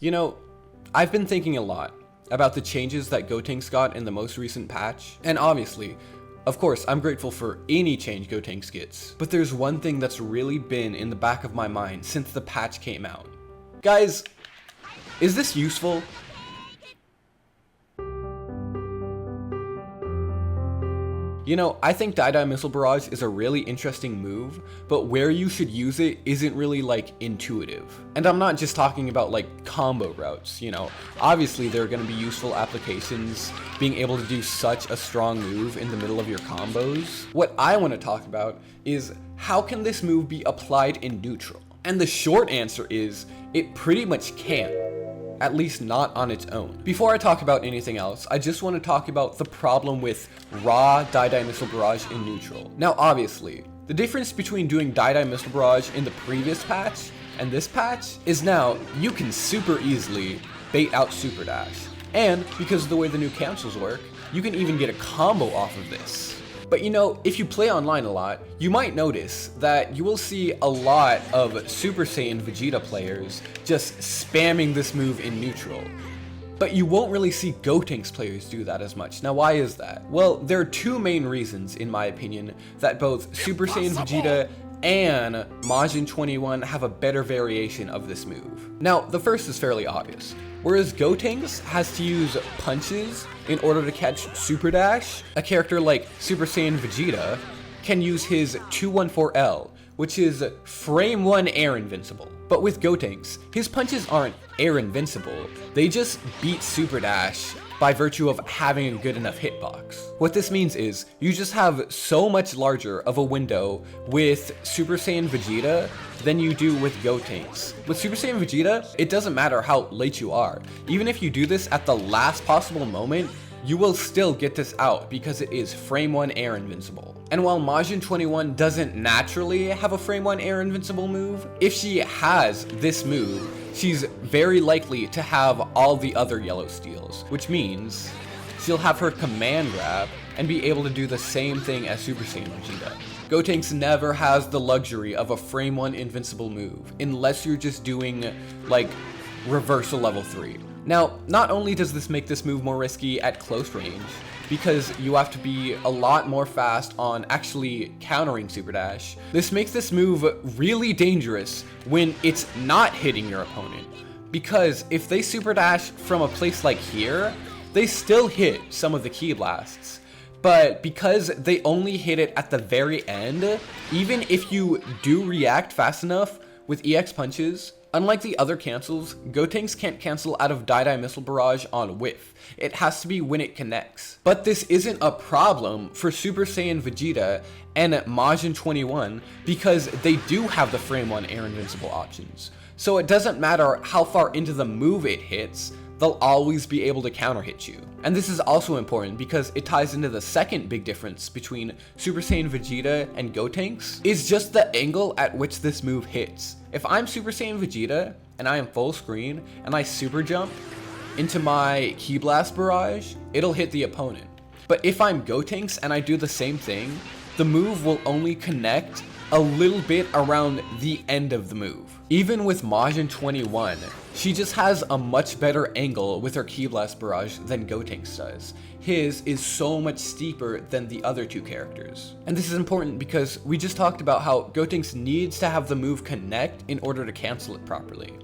You know, I've been thinking a lot about the changes that Gotenks got in the most recent patch, and obviously, of course, I'm grateful for any change Gotenks gets, but there's one thing that's really been in the back of my mind since the patch came out. Guys, is this useful? You know, I think Die Missile Barrage is a really interesting move, but where you should use it isn't really like intuitive. And I'm not just talking about like combo routes, you know. Obviously there are going to be useful applications, being able to do such a strong move in the middle of your combos. What I want to talk about is how can this move be applied in neutral? And the short answer is, it pretty much can't. At least not on its own. Before I talk about anything else, I just want to talk about the problem with raw Die Missile Barrage in neutral. Now obviously, the difference between doing Die Missile Barrage in the previous patch and this patch is now you can super easily bait out Super Dash. And because of the way the new cancels work, you can even get a combo off of this. But you know, if you play online a lot, you might notice that you will see a lot of Super Saiyan Vegeta players just spamming this move in neutral. But you won't really see Gotenks players do that as much. Now why is that? Well, there are two main reasons, in my opinion, that both Super Saiyan Vegeta and Majin 21 have a better variation of this move. Now, the first is fairly obvious. Whereas Gotenks has to use punches in order to catch Super Dash, a character like Super Saiyan Vegeta can use his 214L, which is frame 1 air invincible. But with Gotenks, his punches aren't air invincible, they just beat Super Dash by virtue of having a good enough hitbox. What this means is, you just have so much larger of a window with Super Saiyan Vegeta than you do with Gotenks. With Super Saiyan Vegeta, it doesn't matter how late you are. Even if you do this at the last possible moment, you will still get this out because it is frame 1 air invincible. And while Majin 21 doesn't naturally have a frame 1 air invincible move, if she has this move, she's very likely to have all the other yellow steals, which means she'll have her command grab and be able to do the same thing as Super Saiyan Vegeta. Gotenks never has the luxury of a frame 1 invincible move, unless you're just doing like reversal level 3. Now, not only does this make this move more risky at close range, because you have to be a lot more fast on actually countering Super Dash, this makes this move really dangerous when it's not hitting your opponent. Because if they Super Dash from a place like here, they still hit some of the Ki Blasts. But because they only hit it at the very end, even if you do react fast enough with EX punches, unlike the other cancels, Gotenks can't cancel out of Die Missile Barrage on whiff. It has to be when it connects. But this isn't a problem for Super Saiyan Vegeta and Majin 21 because they do have the frame 1 air invincible options. So it doesn't matter how far into the move it hits, they'll always be able to counter hit you. And this is also important because it ties into the second big difference between Super Saiyan Vegeta and Gotenks, is just the angle at which this move hits. If I'm Super Saiyan Vegeta and I am full screen and I super jump into my Ki Blast Barrage, it'll hit the opponent. But if I'm Gotenks and I do the same thing, the move will only connect a little bit around the end of the move. Even with Majin 21, she just has a much better angle with her Ki Blast Barrage than Gotenks does. His is so much steeper than the other two characters. And this is important because we just talked about how Gotenks needs to have the move connect in order to cancel it properly.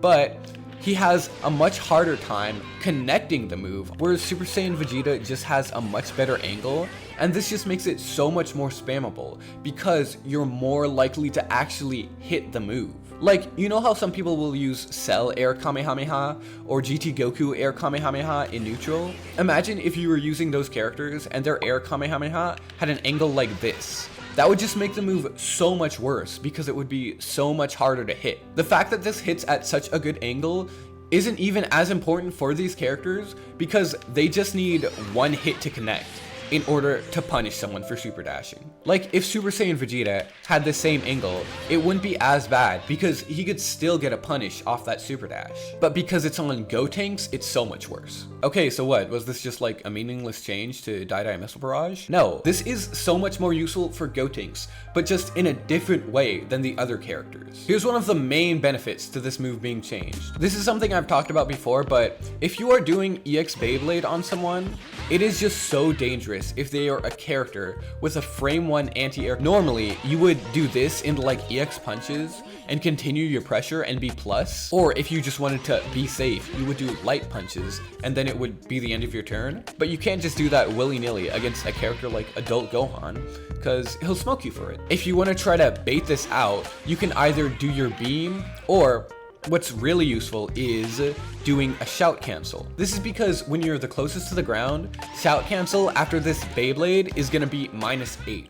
But he has a much harder time connecting the move, whereas Super Saiyan Vegeta just has a much better angle, and this just makes it so much more spammable because you're more likely to actually hit the move. Like, you know how some people will use Cell Air Kamehameha or GT Goku Air Kamehameha in neutral? Imagine if you were using those characters and their Air Kamehameha had an angle like this. That would just make the move so much worse because it would be so much harder to hit. The fact that this hits at such a good angle isn't even as important for these characters because they just need one hit to connect. in order to punish someone for super dashing. Like if Super Saiyan Vegeta had the same angle, it wouldn't be as bad because he could still get a punish off that super dash. But because it's on Gotenks, it's so much worse. Okay, so what? Was this just like a meaningless change to Die Missile Barrage? No, this is so much more useful for Gotenks, but just in a different way than the other characters. Here's one of the main benefits to this move being changed. This is something I've talked about before, but if you are doing EX Beyblade on someone, it is just so dangerous if they are a character with a frame 1 anti-air. Normally, you would do this in like EX punches and continue your pressure and be plus, or if you just wanted to be safe, you would do light punches and then it would be the end of your turn. But you can't just do that willy-nilly against a character like Adult Gohan, because he'll smoke you for it. If you want to try to bait this out, you can either do your beam, or what's really useful is doing a shout cancel. This is because when you're the closest to the ground, shout cancel after this Beyblade is gonna be -8.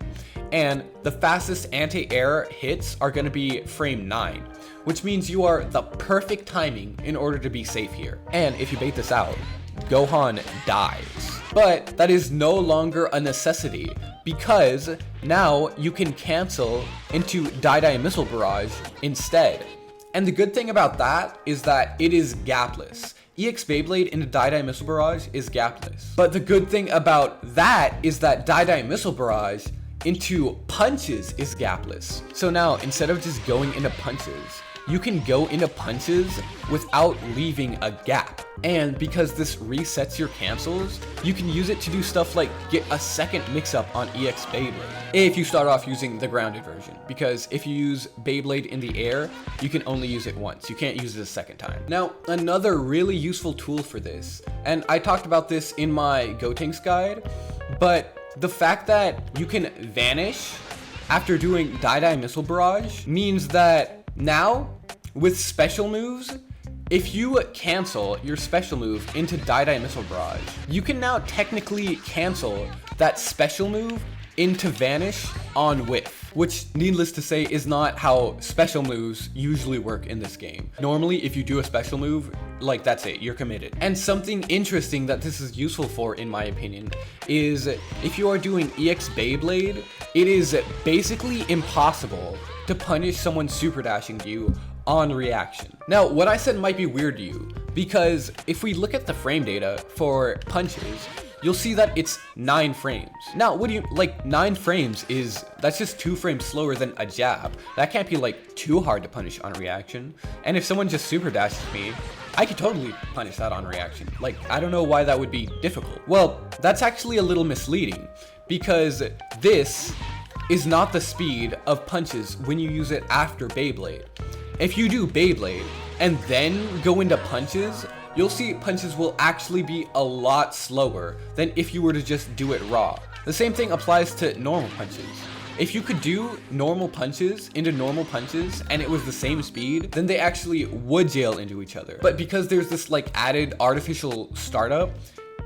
And the fastest anti-air hits are gonna be frame 9, which means you are the perfect timing in order to be safe here. And if you bait this out, Gohan dies. But that is no longer a necessity, because now you can cancel into Die Missile Barrage instead. And the good thing about that is that it is gapless. EX Beyblade into Die Missile Barrage is gapless. But the good thing about that is that Die Missile Barrage into punches is gapless. So now, instead of just going into punches, you can go into punches without leaving a gap. And because this resets your cancels, you can use it to do stuff like get a second mix-up on EX Beyblade, if you start off using the grounded version. Because if you use Beyblade in the air, you can only use it once. You can't use it a second time. Now, another really useful tool for this, and I talked about this in my Gotenks guide, but the fact that you can vanish after doing Die Missile Barrage means that now, with special moves, if you cancel your special move into Die Missile Barrage, you can now technically cancel that special move into vanish on whiff, which needless to say is not how special moves usually work in this game. Normally, if you do a special move, like that's it, you're committed. And something interesting that this is useful for, in my opinion, is if you are doing EX Beyblade, it is basically impossible to punish someone super dashing you on reaction. Now, what I said might be weird to you, because if we look at the frame data for punches, you'll see that it's 9 frames. Now, what do you, like 9 frames that's just 2 frames slower than a jab. That can't be like too hard to punish on reaction. And if someone just super dashes me, I could totally punish that on reaction. Like, I don't know why that would be difficult. Well, that's actually a little misleading, because this is not the speed of punches when you use it after Beyblade. If you do Beyblade and then go into punches, you'll see punches will actually be a lot slower than if you were to just do it raw. The same thing applies to normal punches. If you could do normal punches into normal punches and it was the same speed, then they actually would jail into each other. But because there's this like added artificial startup,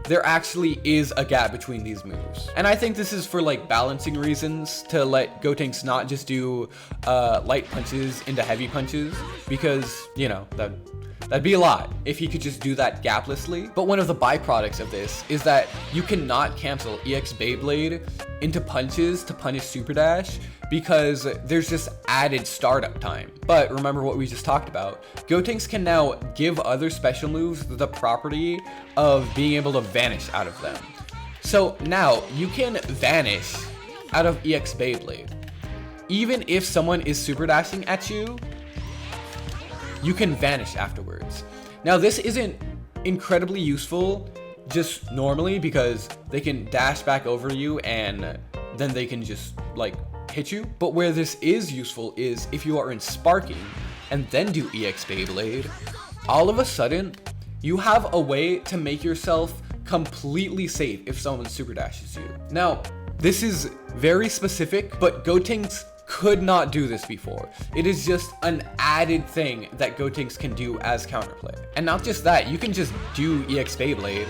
there actually is a gap between these moves. And I think this is for like balancing reasons, to let Gotenks not just do light punches into heavy punches, because, you know, that'd be a lot if he could just do that gaplessly. But one of the byproducts of this is that you cannot cancel EX Beyblade into punches to punish Super Dash, because there's just added startup time. But remember what we just talked about. Gotenks can now give other special moves the property of being able to vanish out of them. So now you can vanish out of EX Beyblade. Even if someone is super dashing at you, you can vanish afterwards. Now this isn't incredibly useful just normally, because they can dash back over you and then they can just like hit you. But where this is useful is if you are in sparking and then do EX Beyblade, all of a sudden you have a way to make yourself completely safe if someone super dashes you. Now, this is very specific, but Gotenks could not do this before. It is just an added thing that Gotenks can do as counterplay. And not just that, you can just do EX Beyblade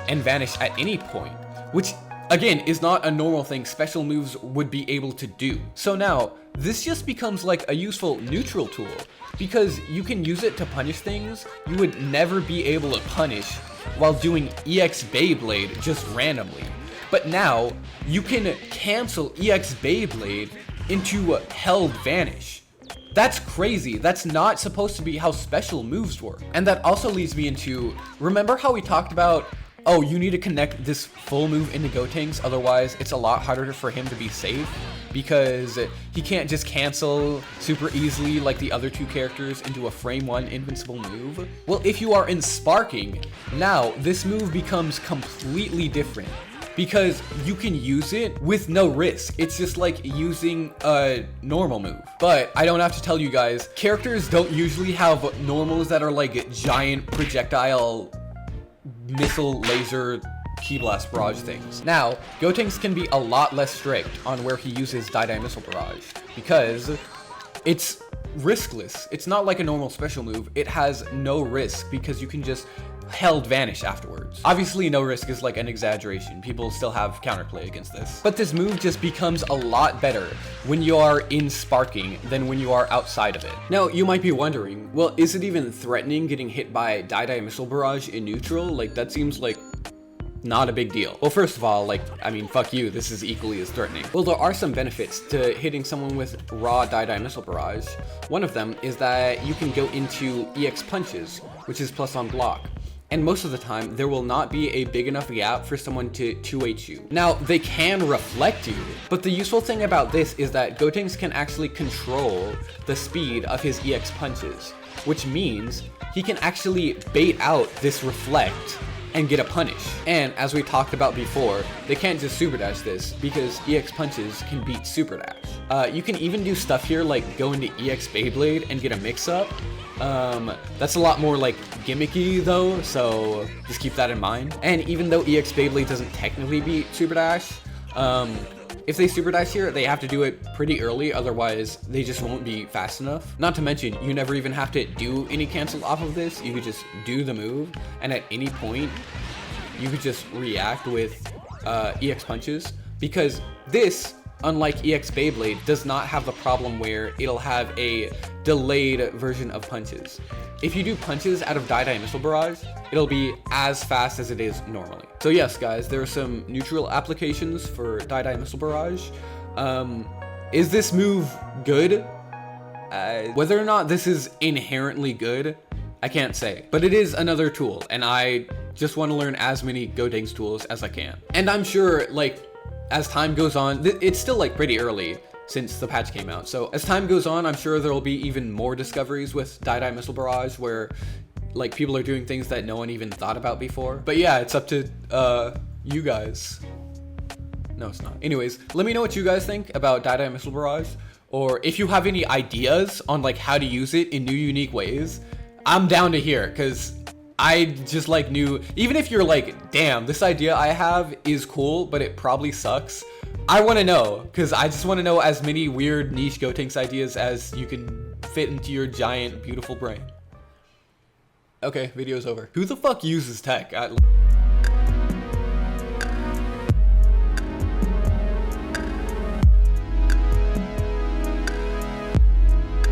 and vanish at any point, which again is not a normal thing special moves would be able to do. So now, this just becomes like a useful neutral tool, because you can use it to punish things you would never be able to punish while doing EX Beyblade just randomly. But now, you can cancel EX Beyblade into Held Vanish. That's crazy. That's not supposed to be how special moves work. And that also leads me into, remember how we talked about, oh, you need to connect this full move into Gotenks, otherwise it's a lot harder for him to be safe, because he can't just cancel super easily like the other two characters into a frame 1 invincible move? Well, if you are in Sparking, now this move becomes completely different, because you can use it with no risk. It's just like using a normal move. But I don't have to tell you guys, characters don't usually have normals that are like giant projectile missile laser key blast barrage things. Now, Gotenks can be a lot less strict on where he uses die missile barrage, because it's riskless. It's not like a normal special move. It has no risk because you can just Held Vanish afterwards. Obviously, no risk is like an exaggeration. People still have counterplay against this. But this move just becomes a lot better when you are in Sparking than when you are outside of it. Now, you might be wondering, well, is it even threatening getting hit by die missile barrage in neutral? Like, that seems like not a big deal. Well, first of all, like, I mean, fuck you, this is equally as threatening. Well, there are some benefits to hitting someone with raw die missile barrage. One of them is that you can go into EX punches, which is plus on block. And most of the time, there will not be a big enough gap for someone to 2H you. Now, they can reflect you, but the useful thing about this is that Gotenks can actually control the speed of his EX punches, which means he can actually bait out this reflect and get a punish. And as we talked about before, they can't just super dash this because EX punches can beat super dash. You can even do stuff here like go into EX Beyblade and get a mix up. That's a lot more like gimmicky though, so just keep that in mind. And even though EX Beyblade doesn't technically beat super dash, if they super dash here, they have to do it pretty early, otherwise they just won't be fast enough. Not to mention, you never even have to do any cancel off of this. You could just do the move, and at any point, you could just react with EX punches, because this, unlike EX Beyblade, does not have the problem where it'll have a delayed version of punches. If you do punches out of die missile barrage, it'll be as fast as it is normally. So yes, guys, there are some neutral applications for die missile barrage. Is this move good? Whether or not this is inherently good, I can't say. But it is another tool, and I just want to learn as many Gotenks tools as I can. And I'm sure, like, as time goes on, it's still like pretty early since the patch came out. So as time goes on, I'm sure there'll be even more discoveries with die missile barrage where like people are doing things that no one even thought about before. But yeah, it's up to you guys. No, it's not. Anyways, let me know what you guys think about die missile barrage, or if you have any ideas on like how to use it in new unique ways. I'm down to hear, because I just like knew, even if you're like, damn, this idea I have is cool, but it probably sucks. I want to know, because I just want to know as many weird niche Gotenks ideas as you can fit into your giant, beautiful brain. Okay, video's over. Who the fuck uses tech?